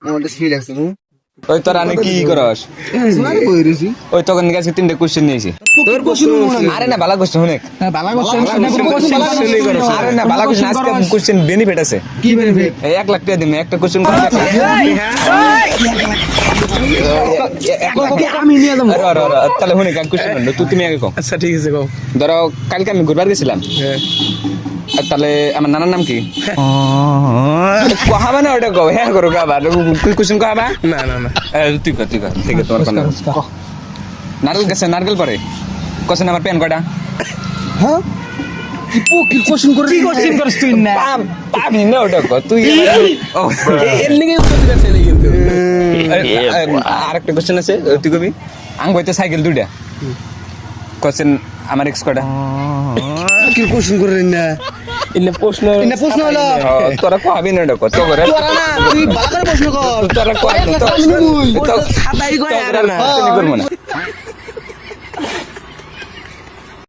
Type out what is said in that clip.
আমাদের সিট আছে না ওই তোর আনে কি করস সুনারে কই রেছি ওই তখন কাছে তিনটে কোশ্চেন নিয়েছি তোর কোশ্চেন আরে না বালা কোশ্চেন শুনে বালা কোশ্চেন আরে না বালা কোশ্চেন আজকে কোশ্চেন বেনিফিট আছে কি বেনিফিট এই 1 লাখ টাকা দিমে একটা কোশ্চেন করে আমি নিয়ে যাবো তাহলে শুনে কাল কোশ্চেন বললো তুমি আগে কও আচ্ছা ঠিক আছে কও ধরো কালকে আমি ঘুরবার গেছিলাম আর তাহলে আমার নানার নাম কি কহাবা না ওটা কও হ্যাঁ করো কাবা কোশ্চেন কহাবা না না না তুই কর ঠিক আছে তোমার কোনো নারকেল গাছে নারকেল পরে কোশ্চেন আমার প্যান কয়টা হ্যাঁ কি কোশ্চেন করে কি কোশ্চেন করছ তুই না পাবি না ওটা কর তুই এর লিগে উত্তর দিতে চাইলে কিন্তু আরেকটা কোশ্চেন আছে তুই কবি আং বইতে সাইকেল দুইটা কোশ্চেন আমার এক্স কয়টা কি কোশ্চেন করে না ইনে প্রশ্ন হলো তোরা কহাবি না ওটা কর তো করে তোরা না তুই ভালো করে প্রশ্ন কর তোরা কয় আমি নিবই। তো সাদাই কয় আর না করবো না